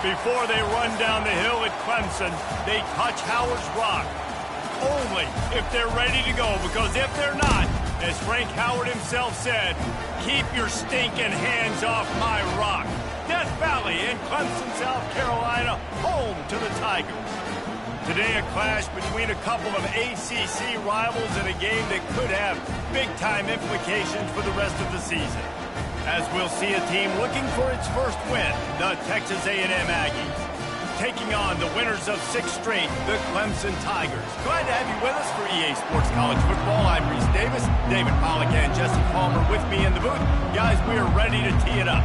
Before they run down the hill at Clemson, they touch Howard's rock. Only if they're ready to go, because if they're not, as Frank Howard himself said, keep your stinking hands off my rock. Death Valley in Clemson, South Carolina, home to the Tigers. Today, a clash between a couple of ACC rivals in a game that could have big-time implications for the rest of the season. As we'll see a team looking for its first win, the Texas A&M Aggies, taking on the winners of 6 straight, the Clemson Tigers. Glad to have you with us for EA Sports College Football. I'm Reese Davis, David Pollack and Jesse Palmer with me in the booth. Guys, we are ready to tee it up.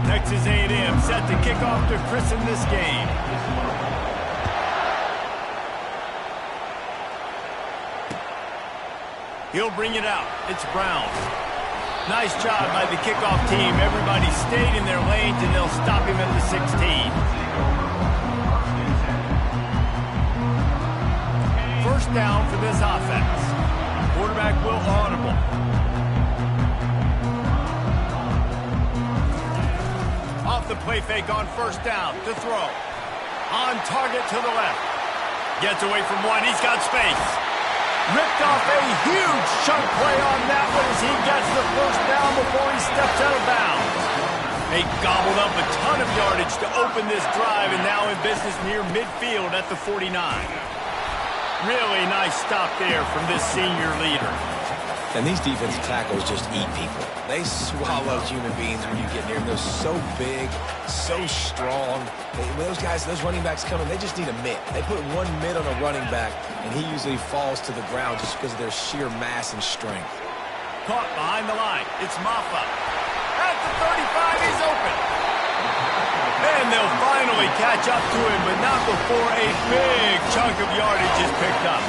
Texas A&M set to kick off to christen this game. He'll bring it out. It's Brown. Nice job by the kickoff team. Everybody stayed in their lanes, and they'll stop him at the 16. First down for this offense. Quarterback will audible. Off the play fake on first down to throw. On target to the left. Gets away from one. He's got space. Ripped off a huge chunk play on that one as he gets the first down before he steps out of bounds. They gobbled up a ton of yardage to open this drive, and now in business near midfield at the 49. Really nice stop there from this senior leader. And these defensive tackles just eat people. They swallow human beings when you get near them. They're so big, so strong. When those guys, those running backs come in, they just need a mitt. They put one mitt on a running back, and he usually falls to the ground just because of their sheer mass and strength. Caught behind the line. It's Maffa. At the 35, he's open. And they'll finally catch up to him, but not before a big chunk of yardage is picked up.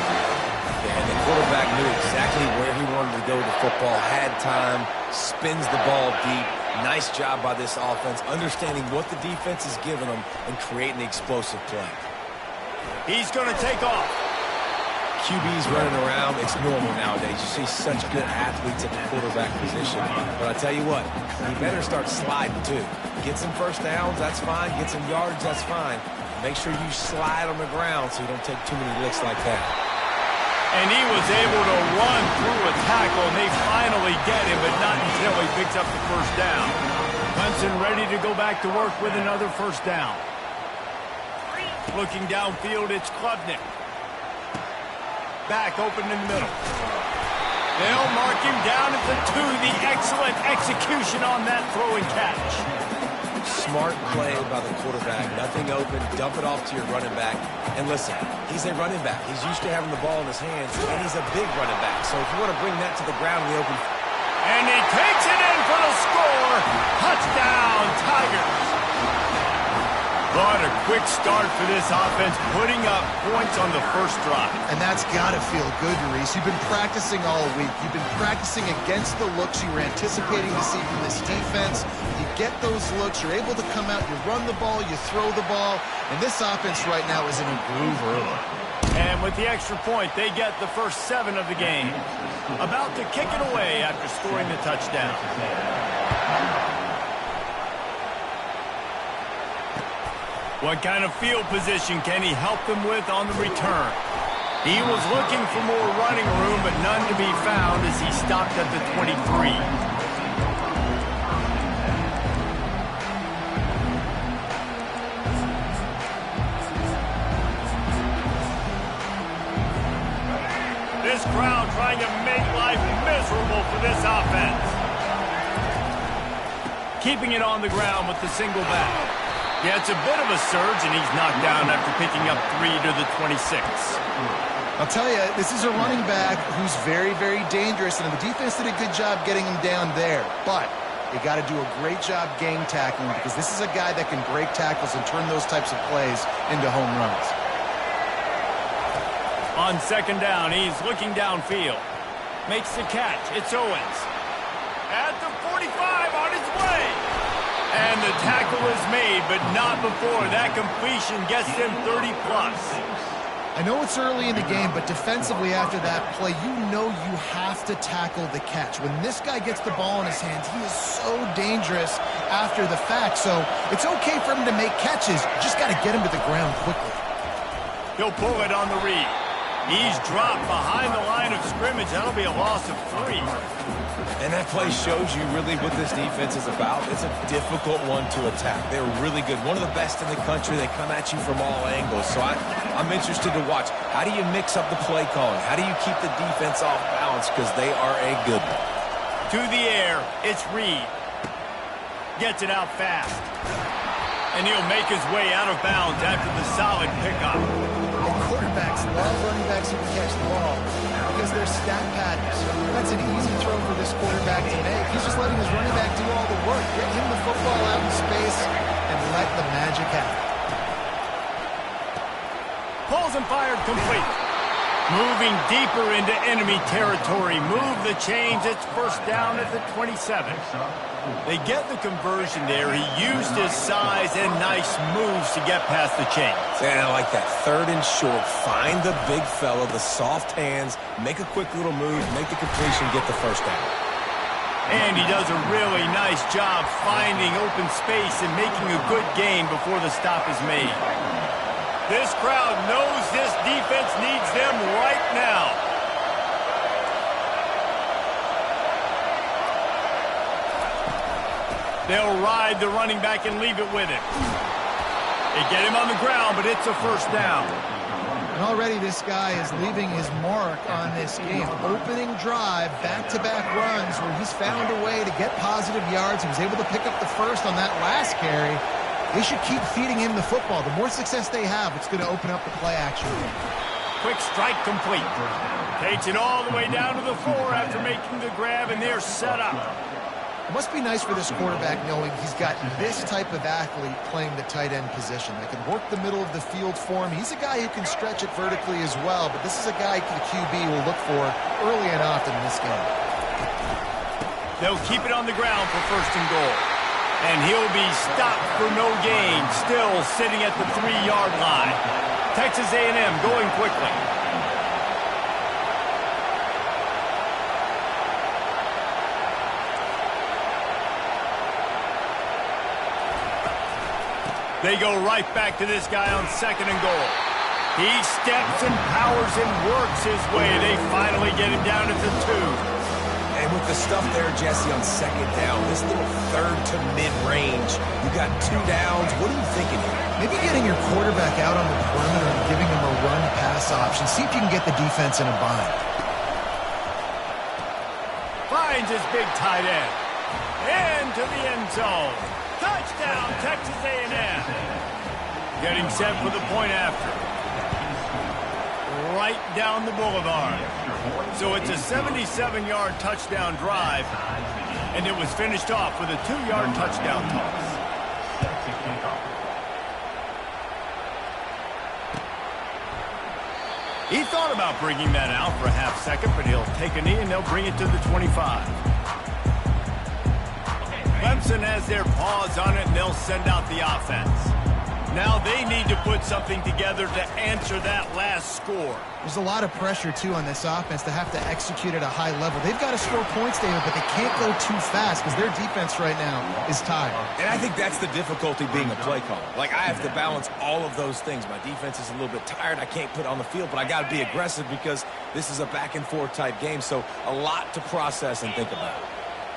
And the quarterback knew exactly where he wanted to go with the football, had time, spins the ball deep. Nice job by this offense, understanding what the defense is giving them and creating the explosive play. He's going to take off. QBs running around, it's normal nowadays. You see such good athletes at the quarterback position. But I tell you what, he better start sliding too. Get some first downs, that's fine. Get some yardage, that's fine. Make sure you slide on the ground so you don't take too many licks like that. And he was able to run through a tackle, and they finally get him, but not until he picks up the first down. Clemson ready to go back to work with another first down. Looking downfield, it's Klubnik. Back open in the middle. They'll mark him down at the 2. The excellent execution on that throw and catch. Smart play by the quarterback. Nothing open. Dump it off to your running back. And listen, he's a running back. He's used to having the ball in his hands, and he's a big running back. So if you want to bring that to the ground in the open. And he takes it in for the score. Touchdown, Tigers. But a quick start for this offense, putting up points on the first drive. And that's got to feel good, Reese. You've been practicing all week. You've been practicing against the looks you were anticipating to see from this defense. You get those looks, you're able to come out, you run the ball, you throw the ball, and this offense right now is in a groove early. And with the extra point, they get the first 7 of the game. About to kick it away after scoring the touchdown. What kind of field position can he help them with on the return? He was looking for more running room, but none to be found as he stopped at the 23. This crowd trying to make life miserable for this offense. Keeping it on the ground with the single back. Yeah, it's a bit of a surge, and he's knocked down after picking up 3 to the 26. I'll tell you, this is a running back who's very, very dangerous, and the defense did a good job getting him down there. But you got to do a great job game tackling, because this is a guy that can break tackles and turn those types of plays into home runs. On second down, he's looking downfield. Makes the catch. It's Owens. At the 45, on his way. And the tackle is made, but not before that completion gets him 30+. I know it's early in the game, but defensively after that play, you know you have to tackle the catch. When this guy gets the ball in his hands, he is so dangerous after the fact. So it's okay for him to make catches. You just got to get him to the ground quickly. He'll pull it on the read. He's dropped behind the line of scrimmage. That'll be a loss of 3. And that play shows you really what this defense is about. It's a difficult one to attack. They're really good. One of the best in the country. They come at you from all angles. So I'm interested to watch. How do you mix up the play calling? How do you keep the defense off balance? Because they are a good one. To the air, it's Reed. Gets it out fast. And he'll make his way out of bounds after the solid pickup. And quarterbacks love running backs who can catch the ball because they're stat patterns. That's an easy throw for this quarterback to make. He's just letting his running back do all the work. Get him the football out in space and let the magic happen. Pulls and fired complete. Moving deeper into enemy territory. Move the chains. It's first down at the 27. They get the conversion there. He used his size and nice moves to get past the chains. Yeah, I like that. 3rd and short. Find the big fella, the soft hands, make a quick little move, make the completion, get the first down. And he does a really nice job finding open space and making a good gain before the stop is made. This crowd knows this defense needs them right now. They'll ride the running back and leave it with him. They get him on the ground, but it's a first down. And already this guy is leaving his mark on this game. Opening drive, back-to-back runs where he's found a way to get positive yards. He was able to pick up the first on that last carry. They should keep feeding him the football. The more success they have, it's going to open up the play action. Quick strike complete. Takes it all the way down to the 4 after making the grab, and they're set up. It must be nice for this quarterback knowing he's got this type of athlete playing the tight end position that can work the middle of the field for him. He's a guy who can stretch it vertically as well, but this is a guy the QB will look for early and often in this game. They'll keep it on the ground for first and goal. And he'll be stopped for no gain, still sitting at the 3-yard line. Texas A&M going quickly. They go right back to this guy on 2nd and goal. He steps and powers and works his way. They finally get him down at the 2. And with the stuff there, Jesse, on 2nd down, this little 3rd to mid-range, you got 2 downs. What are you thinking here? Maybe getting your quarterback out on the perimeter and giving him a run-pass option. See if you can get the defense in a bind. Finds his big tight end. Into the end zone. Touchdown, Texas A&M. Getting set for the point after. Right down the boulevard. So it's a 77-yard touchdown drive, and it was finished off with a 2-yard touchdown toss. He thought about bringing that out for a half second, but he'll take a knee and they'll bring it to the 25. Clemson has their paws on it, and they'll send out the offense. Now they need to put something together to answer that last score. There's a lot of pressure, too, on this offense to have to execute at a high level. They've got to score points, David, but they can't go too fast because their defense right now is tired. And I think that's the difficulty being a play caller. Like, I have to balance all of those things. My defense is a little bit tired. I can't put on the field, but I got to be aggressive because this is a back-and-forth type game, so a lot to process and think about.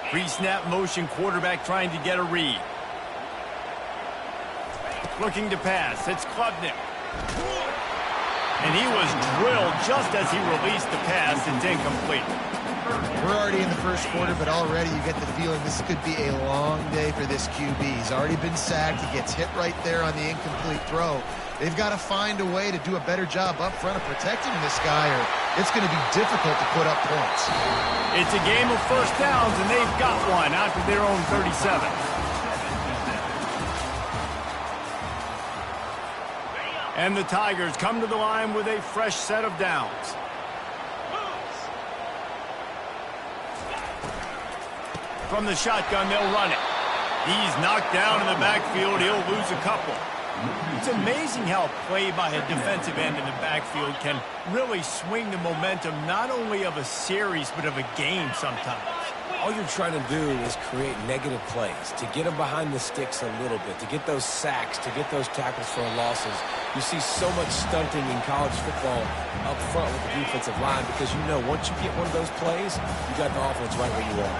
Pre-snap motion quarterback trying to get a read. Looking to pass. It's Klubnik. And he was drilled just as he released the pass. It's incomplete. We're already in the first quarter, but already you get the feeling this could be a long day for this QB. He's already been sacked. He gets hit right there on the incomplete throw. They've got to find a way to do a better job up front of protecting this guy, or it's going to be difficult to put up points. It's a game of first downs, and they've got one out to their own 37. And the Tigers come to the line with a fresh set of downs. From the shotgun, they'll run it. He's knocked down in the backfield. He'll lose a couple. It's amazing how a play by a defensive end in the backfield can really swing the momentum not only of a series but of a game sometimes. All you're trying to do is create negative plays, to get them behind the sticks a little bit, to get those sacks, to get those tackles for losses. You see so much stunting in college football up front with the defensive line because you know once you get one of those plays, you got the offense right where you want.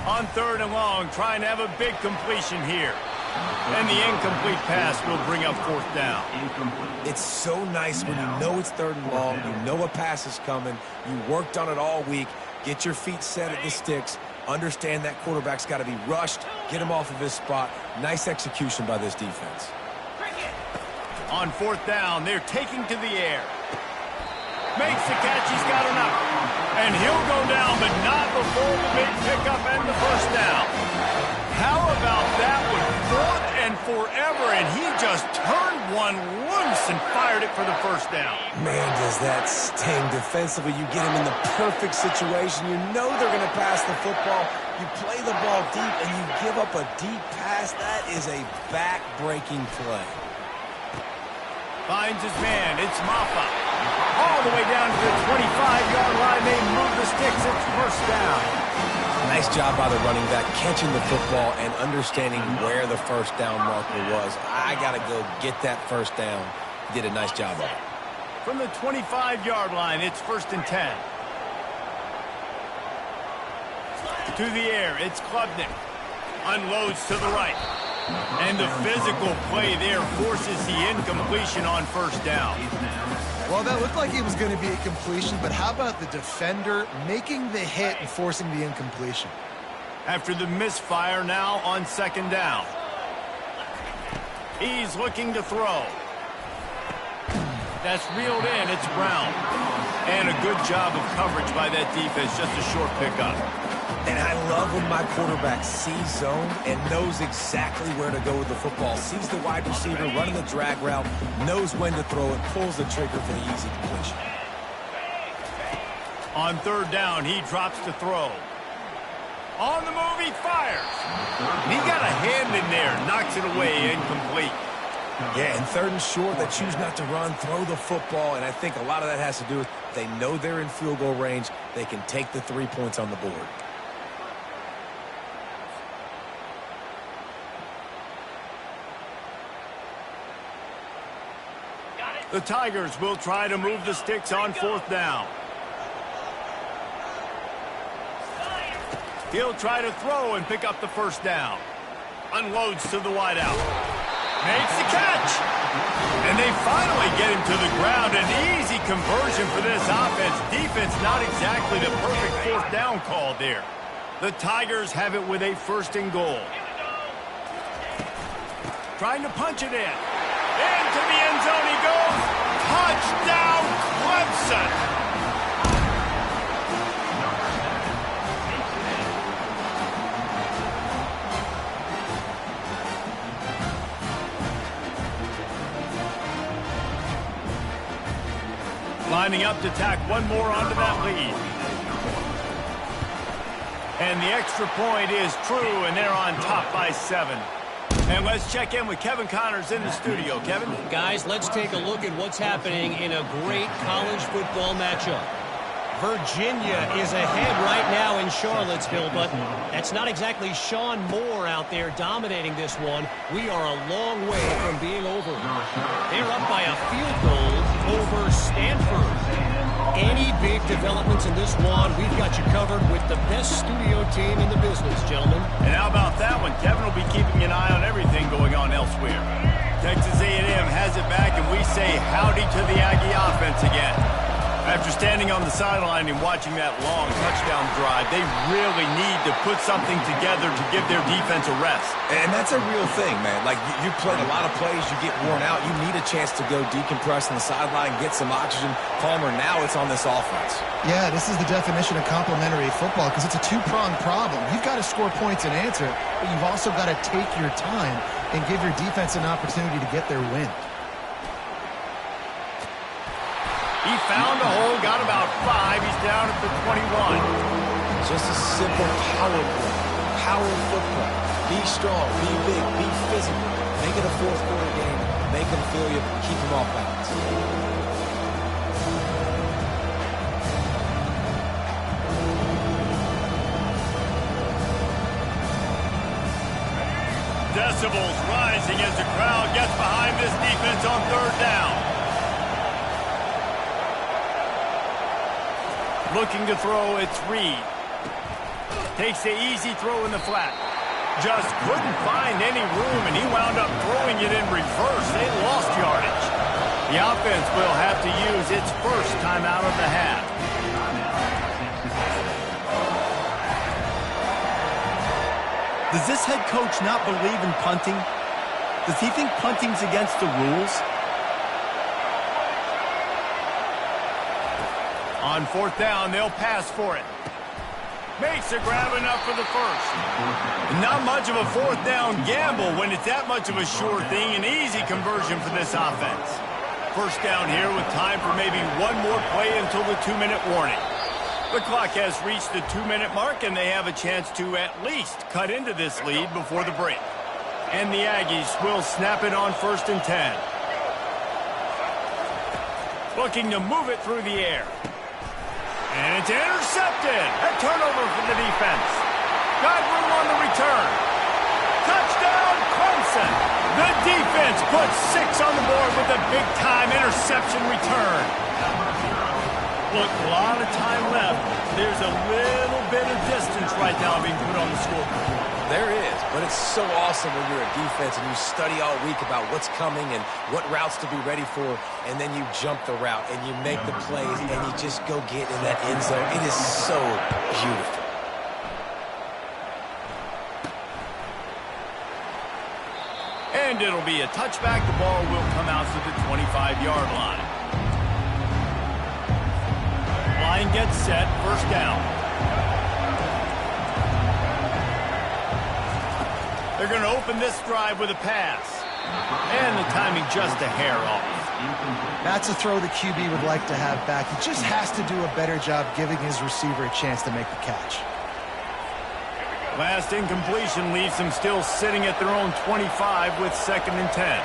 On 3rd and long, trying to have a big completion here. And the incomplete pass will bring up 4th down. It's so nice when you know it's 3rd and long, you know a pass is coming, you worked on it all week, get your feet set at the sticks, understand that quarterback's got to be rushed, get him off of his spot. Nice execution by this defense. On 4th down, they're taking to the air. Makes the catch, he's got enough. And he'll go down, but not before the big pickup and the 1st down. How about that one? 4th and forever, and he just turned one loose and fired it for the 1st down. Man, does that sting defensively. You get him in the perfect situation. You know they're going to pass the football. You play the ball deep, and you give up a deep pass. That is a back-breaking play. Finds his man. It's Maffa. All the way down to the 25-yard line. They move the sticks. It's 1st down. Nice job by the running back, catching the football and understanding where the 1st down marker was. I got to go get that 1st down. Did a nice job of it. From the 25-yard line, it's 1st and 10. To the air, it's Klubnik. Unloads to the right. And the physical play there forces the incompletion on 1st down. Well, that looked like it was going to be a completion, but how about the defender making the hit and forcing the incompletion? After the misfire now on 2nd down. He's looking to throw. That's reeled in. It's Brown. And a good job of coverage by that defense. Just a short pickup. And I love when my quarterback sees zone and knows exactly where to go with the football. Sees the wide receiver running the drag route, knows when to throw it, pulls the trigger for the easy completion. On 3rd down, he drops to throw. On the move, he fires. He got a hand in there, knocks it away, incomplete. Yeah, and 3rd and short, they choose not to run, throw the football, and I think a lot of that has to do with they know they're in field goal range. They can take the 3 points on the board. The Tigers will try to move the sticks on 4th down. He'll try to throw and pick up the 1st down. Unloads to the wideout. Makes the catch. And they finally get him to the ground. An easy conversion for this offense. Defense not exactly the perfect 4th down call there. The Tigers have it with a 1st and goal. Trying to punch it in. Into the end zone he goes. Touchdown, Clemson. Lining up to tack one more onto that lead. And the extra point is true, and they're on top by 7. And let's check in with Kevin Connors in the studio. Kevin? Guys, let's take a look at what's happening in a great college football matchup. Virginia is ahead right now in Charlottesville, but that's not exactly Sean Moore out there dominating this one. We are a long way from being over. They're up by a field goal over Stanford. Any big developments in this one, we've got you covered with the best studio team in the business, gentlemen. And how about that one? Kevin will be keeping an eye on everything going on elsewhere. Texas A&M has it back, and we say howdy to the Aggie offense again. After standing on the sideline and watching that long touchdown drive, they really need to put something together to give their defense a rest. And that's a real thing, man. Like, you played a lot of plays, you get worn out. You need a chance to go decompress on the sideline, get some oxygen. Palmer, now it's on this offense. Yeah, this is the definition of complementary football because it's a two-pronged problem. You've got to score points and answer, but you've also got to take your time and give your defense an opportunity to get their win. He found a hole, got about 5. He's down at the 21. Just a simple power play. power football. Be strong, be big, be physical. Make it a fourth quarter game. Make them feel you, keep them off balance. Decibels rising as the crowd gets behind this defense on third down. Looking to throw, it's Reed. Takes the easy throw in the flat. Just couldn't find any room, and he wound up throwing it in reverse. They lost yardage. The offense will have to use its first timeout of the half. Does this head coach not believe in punting? Does he think punting's against the rules? On fourth down, they'll pass for it. Makes a grab enough for the first. Not much of a fourth down gamble when it's that much of a sure thing. An easy conversion for this offense. First down here with time for maybe one more play until the 2-minute warning. The clock has reached the 2-minute mark, and they have a chance to at least cut into this lead before the break. And the Aggies will snap it on 1st and 10. Looking to move it through the air. And it's intercepted. A turnover for the defense. Got room on the return. Touchdown, Clemson. The defense puts 6 on the board with a big-time interception return. Look, a lot of time left. There's a little bit of distance right now being put on the scoreboard. There is, but it's so awesome when you're a defense and you study all week about what's coming and what routes to be ready for, and then you jump the route and you make the plays and you just go get in that end zone. It is so beautiful. And it'll be a touchback. The ball will come out to the 25-yard line. Line gets set, first down. They're going to open this drive with a pass. And the timing just a hair off. That's a throw the QB would like to have back. He just has to do a better job giving his receiver a chance to make the catch. Last incompletion leaves them still sitting at their own 25 with 2nd and 10.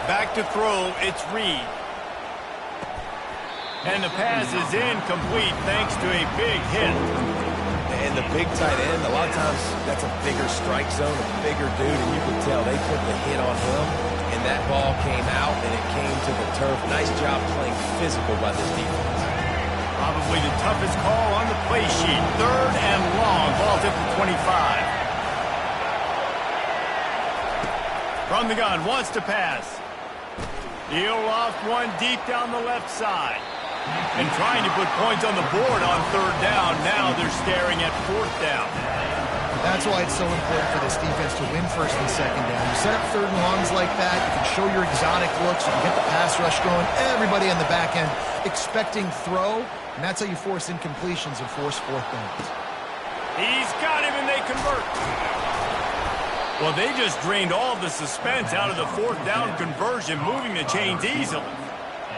Back to throw, it's Reed. And the pass is incomplete thanks to a big hit. And the big tight end, a lot of times that's a bigger strike zone, a bigger dude, and you can tell they put the hit on him, and that ball came out, and it came to the turf. Nice job playing physical by this defense. Probably the toughest call on the play sheet. 3rd and long, ball's at the 25. From the gun, wants to pass. He'll loft one deep down the left side. And trying to put points on the board on 3rd down. Now they're staring at 4th down. That's why it's so important for this defense to win 1st and 2nd down. You set up 3rd and longs like that, you can show your exotic looks, you can get the pass rush going, everybody on the back end expecting throw, and that's how you force incompletions and force 4th downs. He's got him, and they convert. Well, they just drained all the suspense out of the 4th down conversion, moving the chains easily.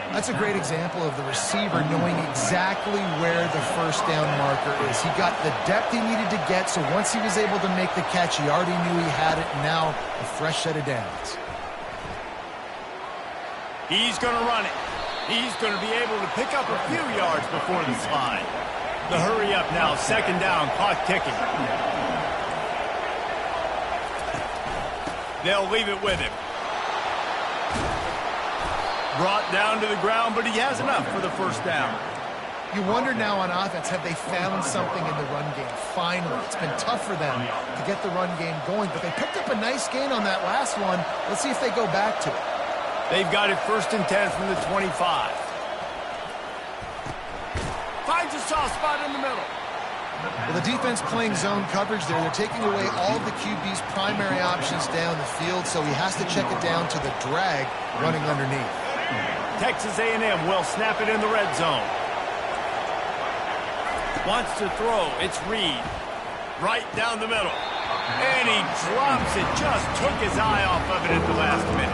That's a great example of the receiver knowing exactly where the 1st down marker is. He got the depth he needed to get, so once he was able to make the catch, he already knew he had it, and now a fresh set of downs. He's going to run it. He's going to be able to pick up a few yards before the slide. The hurry up now, 2nd down, clock ticking. They'll leave it with him. Brought down to the ground, but he has enough for the 1st down. You wonder now on offense, have they found something in the run game? Finally, it's been tough for them to get the run game going, but they picked up a nice gain on that last one. Let's see if they go back to it. They've got it 1st and 10 from the 25. Finds a soft spot in the middle. Well, the defense playing zone coverage there. They're taking away all of the QB's primary options down the field, so he has to check it down to the drag running underneath. Texas A&M will snap it in the red zone. Wants to throw. It's Reed. Right down the middle. And he drops it. Just took his eye off of it at the last minute.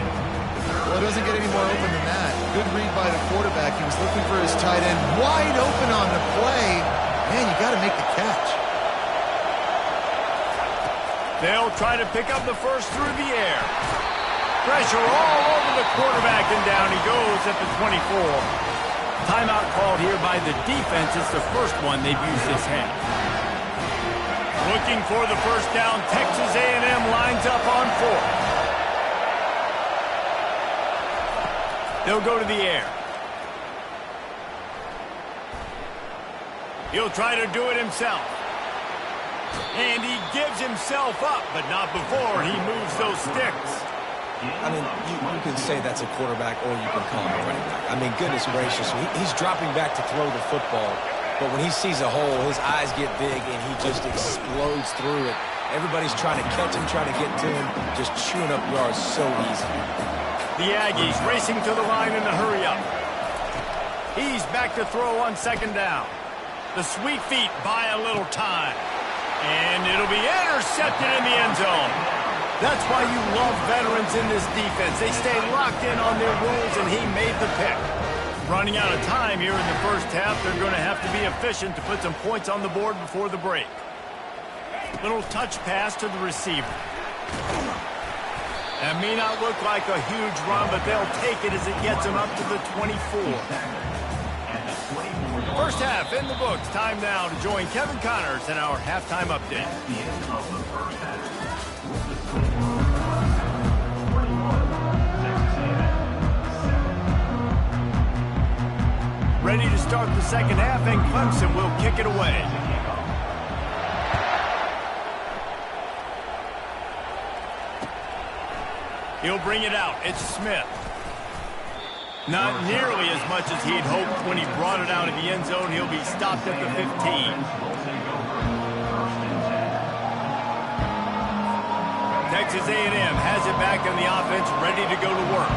Well, it doesn't get any more open than that. Good read by the quarterback. He was looking for his tight end. Wide open on the play. Man, you got to make the catch. They'll try to pick up the first through the air. Pressure all over the quarterback, and down he goes at the 24. Timeout called here by the defense. It's the first one they've used this half. Looking for the first down. Texas A&M lines up on 4. They'll go to the air. He'll try to do it himself. And he gives himself up, but not before he moves those sticks. I mean, you can say that's a quarterback or you can call him a running back. I mean, goodness gracious, he's dropping back to throw the football. But when he sees a hole, his eyes get big and he just explodes through it. Everybody's trying to catch him, trying to get to him, just chewing up yards so easy. The Aggies racing to the line in a hurry-up. He's back to throw on second down. The sweet feet buy a little time. And it'll be intercepted in the end zone. That's why you love veterans in this defense. They stay locked in on their rules, and he made the pick. Running out of time here in the first half, they're going to have to be efficient to put some points on the board before the break. Little touch pass to the receiver. That may not look like a huge run, but they'll take it as it gets them up to the 24. First half in the books. Time now to join Kevin Connors in our halftime update. Ready to start the second half, and Clemson will kick it away. He'll bring it out. It's Smith. Not nearly as much as he'd hoped when he brought it out of the end zone. He'll be stopped at the 15. Texas A&M has it back, and the offense ready to go to work.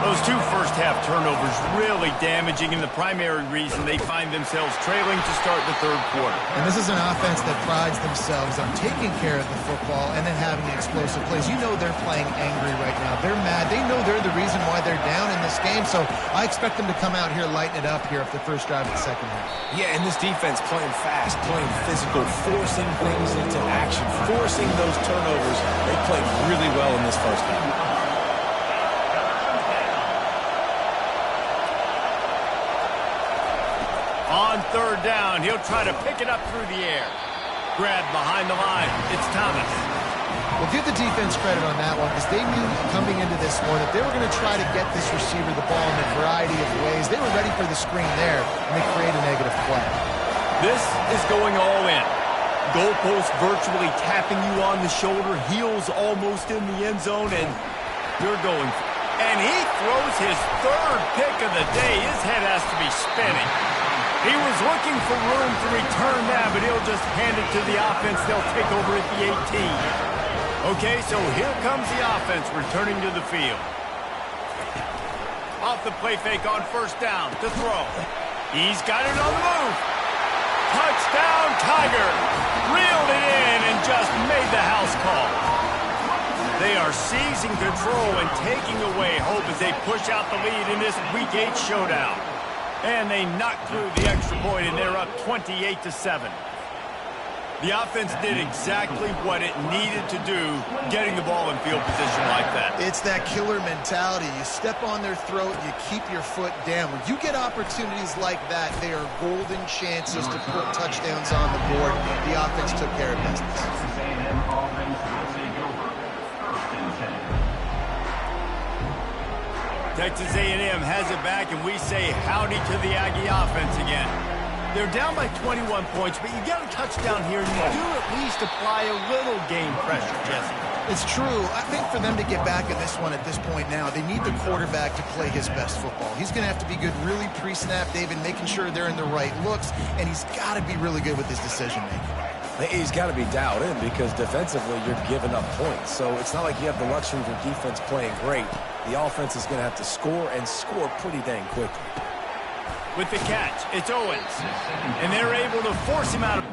Those two first-half turnovers really damaging, and the primary reason they find themselves trailing to start the third quarter. And this is an offense that prides themselves on taking care of the football and then having explosive plays. You know they're playing angry right now. They're mad. They know they're the reason why they're down in this game, so I expect them to come out here, lighten it up here after the first drive of the second half. Yeah, and this defense playing fast, playing physical, forcing things into action, forcing those turnovers. They played really well in this first half. On third down, he'll try to pick it up through the air. Grab behind the line. It's Thomas. Well, give the defense credit on that one because they knew coming into this one that they were going to try to get this receiver the ball in a variety of ways. They were ready for the screen there, and they create a negative play. This is going all in. Goalpost virtually tapping you on the shoulder, heels almost in the end zone, and they're going for it. And he throws his third pick of the day. His head has to be spinning. He was looking for room to return that, but he'll just hand it to the offense. They'll take over at the 18. Okay, so here comes the offense returning to the field. Off the play fake on first down to throw. He's got it on the move. Touchdown, Tiger. Reeled it in and just made the house call. They are seizing control and taking away hope as they push out the lead in this Week 8 showdown. And they knock through the extra point, and they're up 28-7. The offense did exactly what it needed to do, getting the ball in field position like that. It's that killer mentality. You step on their throat, you keep your foot down. When you get opportunities like that, they are golden chances to put touchdowns on the board. The offense took care of business. Texas A&M has it back, and we say howdy to the Aggie offense again. They're down by 21 points, but you get a touchdown here, and you do at least apply a little game pressure, Jesse. It's true. I think for them to get back in this one at this point now, they need the quarterback to play his best football. He's going to have to be good really pre-snap, David, making sure they're in the right looks, and he's got to be really good with his decision-making. He's got to be dialed in because defensively you're giving up points. So it's not like you have the luxury of your defense playing great. The offense is going to have to score and score pretty dang quickly. With the catch, it's Owens. And they're able to force him out of...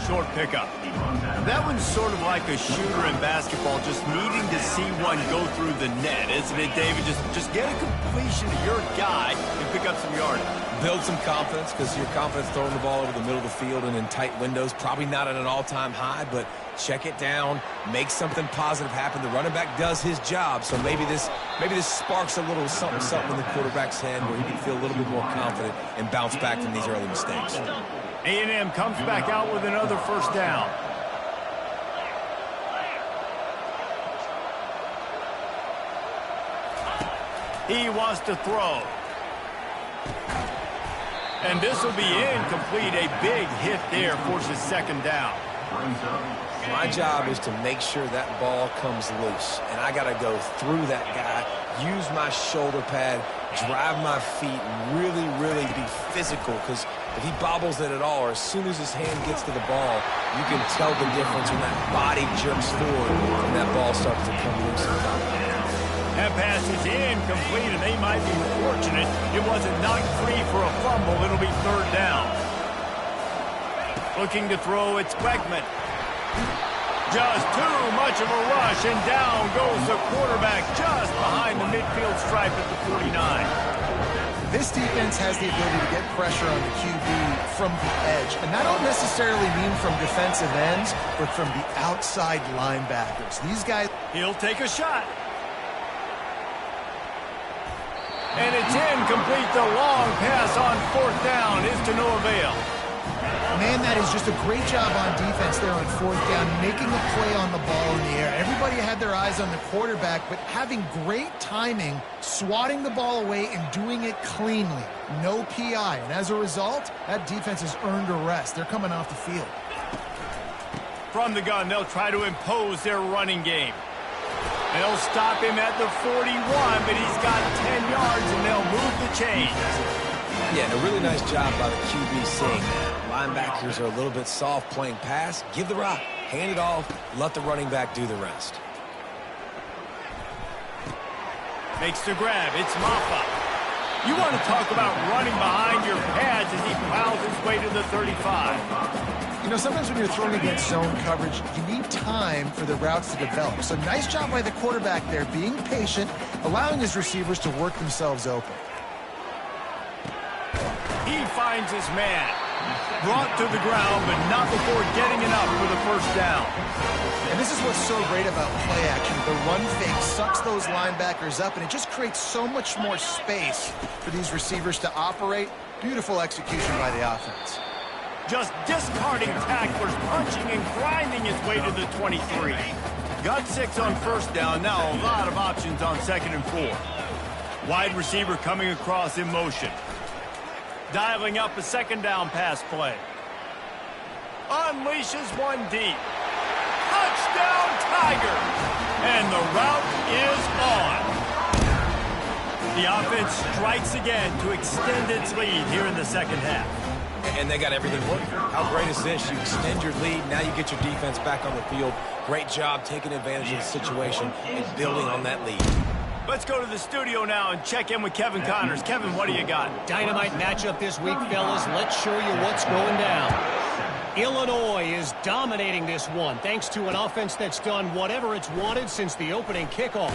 Short pickup. That one's sort of like a shooter in basketball, just needing to see one go through the net, isn't it, David? Just get a completion to your guy and pick up some yardage. Build some confidence, because your confidence throwing the ball over the middle of the field and in tight windows, probably not at an all-time high, but check it down, make something positive happen. The running back does his job, so maybe this sparks a little something in the quarterback's head where he can feel a little bit more confident and bounce back from these early mistakes. A&M comes back out with another first down. He wants to throw. And this will be incomplete. A big hit there forces second down. My job is to make sure that ball comes loose, and I got to go through that guy, use my shoulder pad, drive my feet, and really be physical, because if he bobbles it at all, or as soon as his hand gets to the ball, you can tell the difference when that body jerks forward and that ball starts to come loose. That pass is incomplete, and they might be fortunate it wasn't knocked free for a fumble. It'll be third down. Looking to throw, it's Wegman. Just too much of a rush, and down goes the quarterback just behind the midfield stripe at the 49. This defense has the ability to get pressure on the QB from the edge, and that don't necessarily mean from defensive ends, but from the outside linebackers. These guys... He'll take a shot. And it's incomplete. The long pass on fourth down is to no avail. Man, that is just a great job on defense there on fourth down, making a play on the ball in the air. Everybody had their eyes on the quarterback, but having great timing, swatting the ball away and doing it cleanly. No PI. And as a result, that defense has earned a rest. They're coming off the field. From the gun, they'll try to impose their running game. They'll stop him at the 41, but he's got 10 yards, and they'll move the chains. Yeah, and a really nice job by the QB seeing that. Linebackers are a little bit soft playing pass. Give the rock, hand it off, let the running back do the rest. Makes the grab. It's Maffa. You want to talk about running behind your pads as he plows his way to the 35. You know, sometimes when you're throwing against zone coverage, you need time for the routes to develop. So nice job by the quarterback there, being patient, allowing his receivers to work themselves open. He finds his man. Brought to the ground, but not before getting enough for the first down. And this is what's so great about play action. The run fake sucks those linebackers up, and it just creates so much more space for these receivers to operate. Beautiful execution by the offense. Just discarding tacklers, punching and grinding his way to the 23. Got 6 on first down. Now a lot of options on 2nd and 4. Wide receiver coming across in motion. Dialing up a 2nd down pass play. Unleashes one deep. Touchdown, Tiger! And the route is on. The offense strikes again to extend its lead here in the second half. And they got everything working. How great is this? You extend your lead, now you get your defense back on the field. Great job taking advantage of the situation and building on that lead. Let's go to the studio now and check in with Kevin Connors. Kevin, what do you got? Dynamite matchup this week, fellas. Let's show you what's going down. Illinois is dominating this one thanks to an offense that's done whatever it's wanted since the opening kickoff.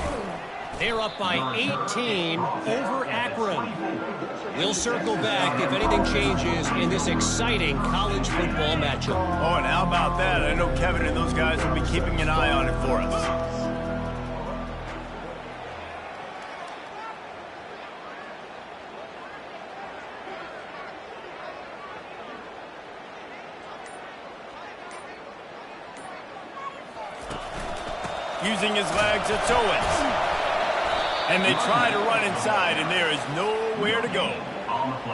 They're up by 18 over Akron. We'll circle back if anything changes in this exciting college football matchup. Oh, and how about that? I know Kevin and those guys will be keeping an eye on it for us. Using his legs, it's Owens. And they try to run inside, and there is nowhere to go.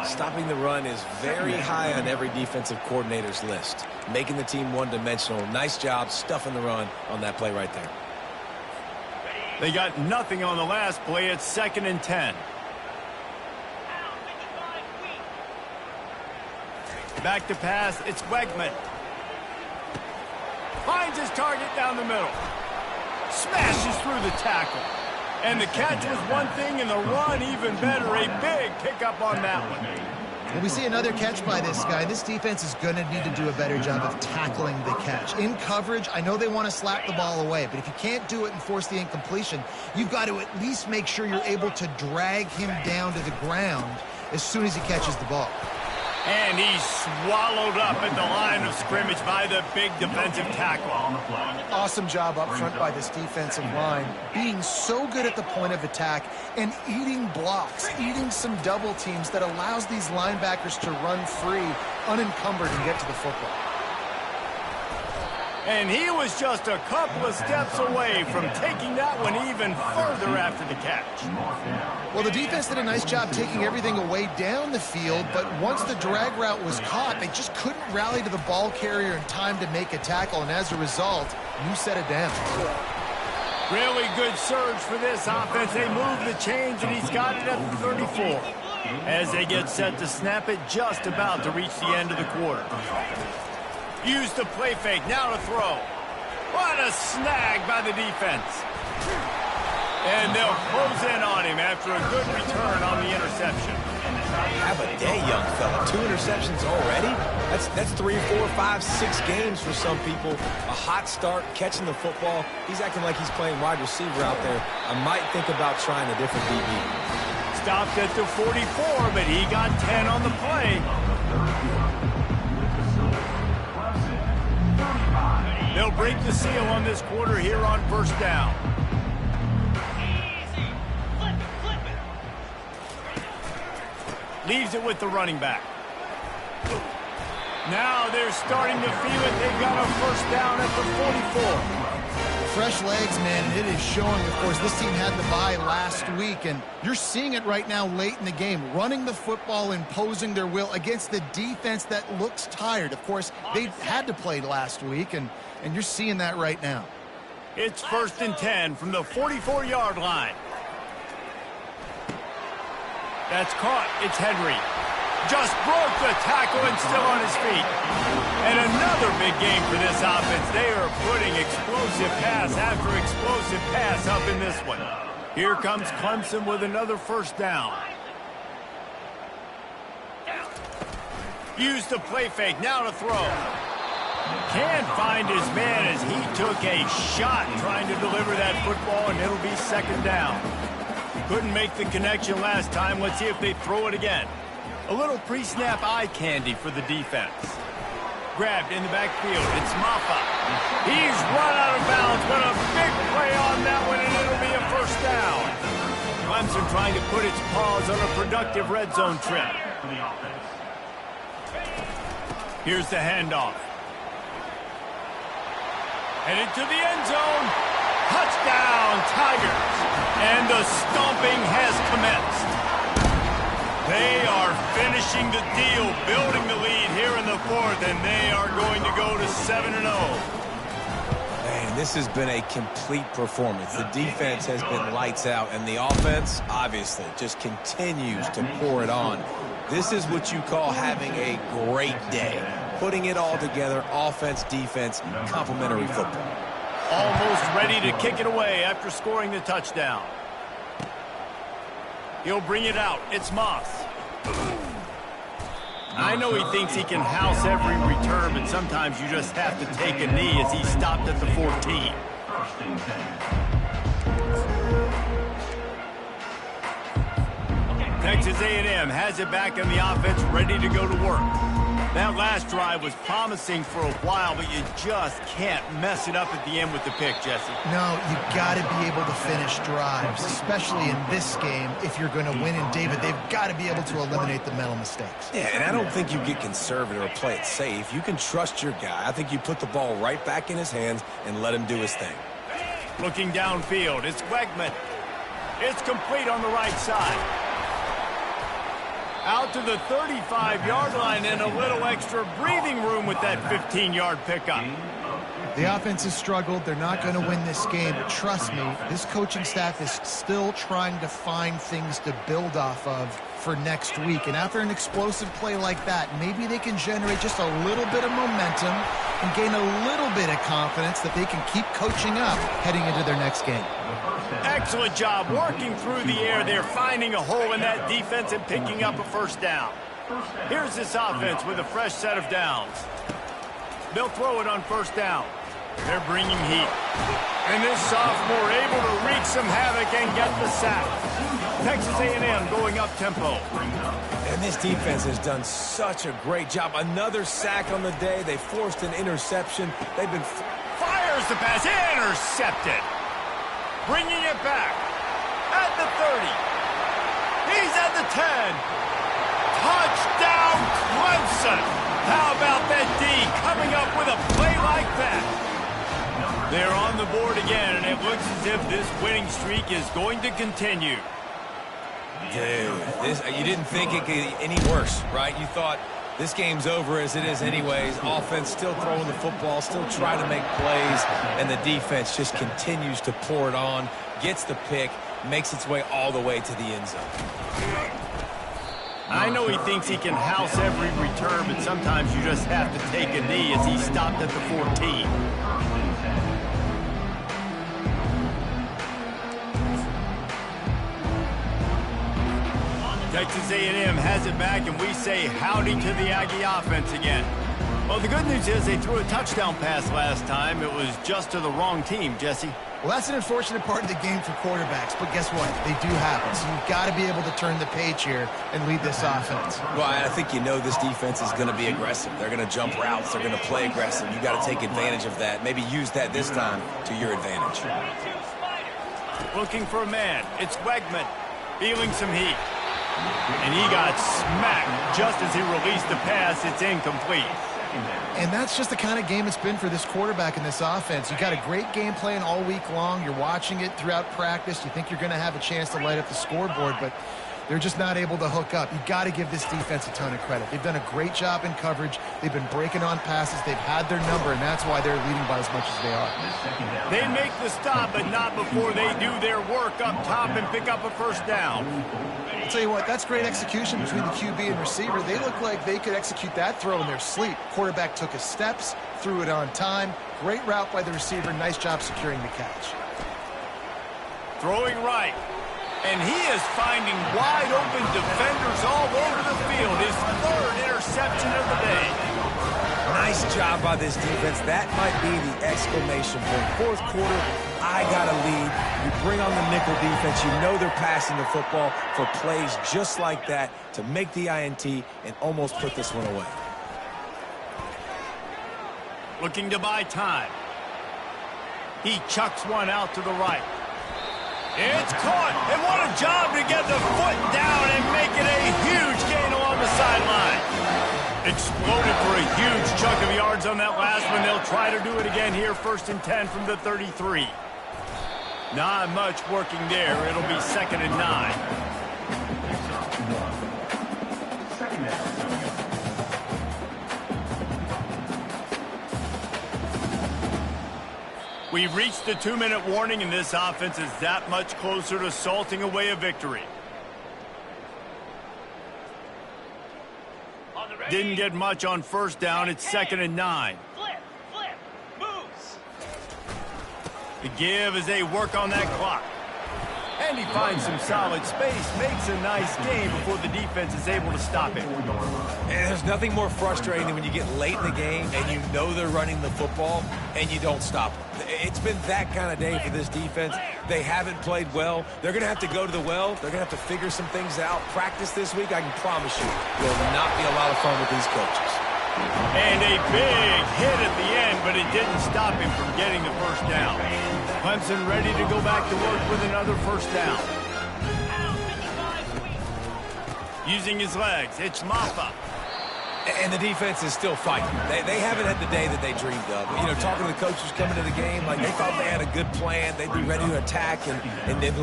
Stopping the run is very high on every defensive coordinator's list. Making the team one-dimensional. Nice job stuffing the run on that play right there. They got nothing on the last play. It's 2nd and 10. Back to pass. It's Wegman. Finds his target down the middle. Smashes through the tackle. And the catch was one thing, and the run even better. A big pickup on that one. Well, we see another catch by this guy. This defense is going to need to do a better job of tackling the catch. In coverage, I know they want to slap the ball away, but if you can't do it and force the incompletion, you've got to at least make sure you're able to drag him down to the ground as soon as he catches the ball. And he's swallowed up at the line of scrimmage by the big defensive tackle. Awesome job up front by this defensive line, being so good at the point of attack and eating blocks, eating some double teams that allows these linebackers to run free, unencumbered, and get to the football. And he was just a couple of steps away from taking that one even further after the catch. Well, the defense did a nice job taking everything away down the field, but once the drag route was caught, they just couldn't rally to the ball carrier in time to make a tackle, and as a result, you set it down. Really good surge for this offense. They move the chains, and he's got it at the 34. As they get set to snap it, just about to reach the end of the quarter. Use the play fake, now to throw. What a snag by the defense. And they'll close in on him after a good return on the interception. Have a day, young fella. 2 interceptions already? That's 3, 4, 5, 6 games for some people. A hot start, catching the football. He's acting like he's playing wide receiver out there. I might think about trying a different DB. Stopped at the 44, but he got 10 on the play. They'll break the seal on this quarter here on first down. Leaves it with the running back. Now they're starting to feel it. They've got a first down at the 44. Fresh legs, man, and it is showing. Of course, this team had the bye last week, and you're seeing it right now late in the game, running the football, imposing their will against the defense that looks tired. Of course, they had to play last week, and you're seeing that right now. It's 1st and 10 from the 44-yard line. That's caught. It's Henry. Just broke the tackle and still on his feet. And another big game for this offense. They are putting explosive pass after explosive pass up in this one. Here comes Clemson with another first down. Use the play fake. Now to throw. Can't find his man as he took a shot trying to deliver that football, and it'll be 2nd down. Couldn't make the connection last time. Let's see if they throw it again. A little pre-snap eye candy for the defense. Grabbed in the backfield. It's Maffa. He's run out of bounds, but a big play on that one, and it'll be a first down. Clemson trying to put its paws on a productive red zone trip. Here's the handoff. And into the end zone. Touchdown, Tigers. And the stomping has commenced. They are finishing the deal, building the lead here in the 4th, and they are going to go to 7-0. Man, this has been a complete performance. The defense has been lights out, and the offense, obviously, just continues to pour it on. This is what you call having a great day. Putting it all together, offense, defense, complementary football. Almost ready to kick it away after scoring the touchdown. He'll bring it out. It's Moss. I know he thinks he can house every return, but sometimes you just have to take a knee as he stopped at the 14. Texas A&M has it back in the offense, ready to go to work. That last drive was promising for a while, but you just can't mess it up at the end with the pick, Jesse. No, you got to be able to finish drives, especially in this game. If you're going to win, and David, they've got to be able to eliminate the mental mistakes. Yeah, and I don't think you get conservative or play it safe. You can trust your guy. I think you put the ball right back in his hands and let him do his thing. Looking downfield, it's Wegman. It's complete on the right side. Out to the 35-yard line and a little extra breathing room with that 15-yard pickup. The offense has struggled. They're not going to win this game, but trust me, this coaching staff is still trying to find things to build off of for next week. And after an explosive play like that, maybe they can generate just a little bit of momentum and gain a little bit of confidence that they can keep coaching up heading into their next game. Excellent job working through the air. They're finding a hole in that defense and picking up a first down. Here's this offense with a fresh set of downs. They'll throw it on first down. They're bringing heat. And this sophomore able to wreak some havoc and get the sack. Texas A&M going up tempo. And this defense has done such a great job. Another sack on the day. They forced an interception. They've been... Fires the pass. Intercepted. Bringing it back. At the 30. He's at the 10. Touchdown, Clemson. How about that D coming up with a play like that? They're on the board again, and it looks as if this winning streak is going to continue. Dude, you didn't think it could get any worse, right? You thought this game's over as it is anyways. Offense still throwing the football, still trying to make plays, and the defense just continues to pour it on, gets the pick, makes its way all the way to the end zone. I know he thinks he can house every return, but sometimes you just have to take a knee as he stopped at the 14. Texas A&M has it back, and we say howdy to the Aggie offense again. Well, the good news is they threw a touchdown pass last time. It was just to the wrong team, Jesse. Well, that's an unfortunate part of the game for quarterbacks, but guess what? They do happen, so you've got to be able to turn the page here and lead this offense. Well, I think you know this defense is going to be aggressive. They're going to jump routes. They're going to play aggressive. You got to take advantage of that. Maybe use that this time to your advantage. Looking for a man. It's Wegman. Feeling some heat. And he got smacked just as he released the pass. It's incomplete. And that's just the kind of game it's been for this quarterback in this offense. You got a great game plan all week long. You're watching it throughout practice. You think you're going to have a chance to light up the scoreboard, but they're just not able to hook up. You got to give this defense a ton of credit. They've done a great job in coverage. They've been breaking on passes. They've had their number, and that's why they're leading by as much as they are. They make the stop, but not before they do their work up top and pick up a first down. I'll tell you what, that's great execution between the QB and receiver. They look like they could execute that throw in their sleep. Quarterback took his steps, threw it on time. Great route by the receiver. Nice job securing the catch. Throwing right. And he is finding wide open defenders all over the field. His third interception of the day. Nice job by this defense. That might be the exclamation point. Fourth quarter, I got a lead. You bring on the nickel defense. You know they're passing the football for plays just like that to make the INT and almost put this one away. Looking to buy time. He chucks one out to the right. It's caught, and what a job to get the foot down and make it a huge gain along the sideline. Exploded for a huge chunk of yards on that last one. They'll try to do it again here, 1st and 10 from the 33. Not much working there. It'll be 2nd and 9. We've reached the 2-minute warning, and this offense is that much closer to salting away a victory. Didn't get much on first down. It's 2nd and 9. Flip, moves. The give as they work on that clock. And he finds some solid space, makes a nice game before the defense is able to stop it. And there's nothing more frustrating than when you get late in the game and you know they're running the football and you don't stop them. It's been that kind of day for this defense. They haven't played well. They're going to have to go to the well. They're going to have to figure some things out. Practice this week, I can promise you, will not be a lot of fun with these coaches. And a big hit at the end, but it didn't stop him from getting the first down. Clemson ready to go back to work with another first down. Using his legs, it's Maffa. And the defense is still fighting. They haven't had the day that they dreamed of. You know, talking to the coaches coming to the game, like they thought they had a good plan. They'd be ready to attack and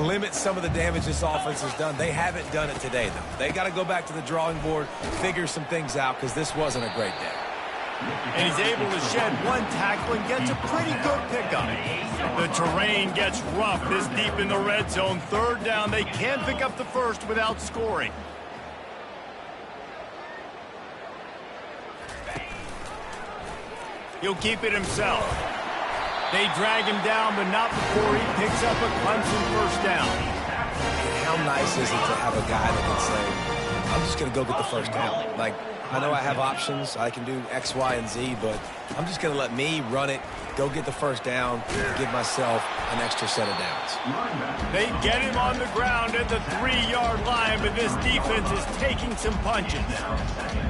limit some of the damage this offense has done. They haven't done it today, though. They got to go back to the drawing board, figure some things out, because this wasn't a great day. And he's able to shed one tackle and gets a pretty good pickup. The terrain gets rough this deep in the red zone. 3rd down, they can pick up the first without scoring. He'll keep it himself. They drag him down, but not before he picks up a Clemson first down. And how nice is it to have a guy that can say, I'm just going to go get the first down. Like, I know I have options. I can do X, Y, and Z, but I'm just going to let me run it, go get the first down, and give myself an extra set of downs. They get him on the ground at the 3-yard line, but this defense is taking some punches.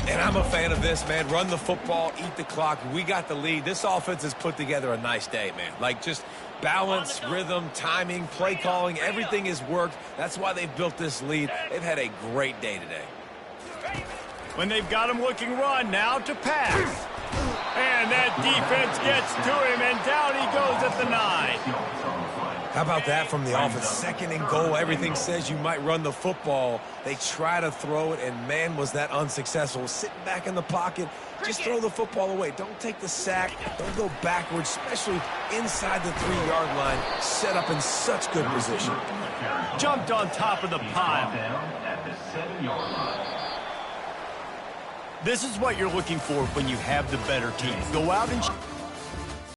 And I'm a fan of this, man. Run the football, eat the clock. We got the lead. This offense has put together a nice day, man. Like, just balance, rhythm, timing, play calling, everything has worked. That's why they've built this lead. They've had a great day today. When they've got him looking run, now to pass. And that defense gets to him, and down he goes at the 9. How about that from the offense? 2nd and goal. Everything says you might run the football. They try to throw it, and man, was that unsuccessful. Sitting back in the pocket, just throw the football away. Don't take the sack. Don't go backwards, especially inside the 3-yard line. Set up in such good position. Jumped on top of the pile. This is what you're looking for when you have the better team. Go out and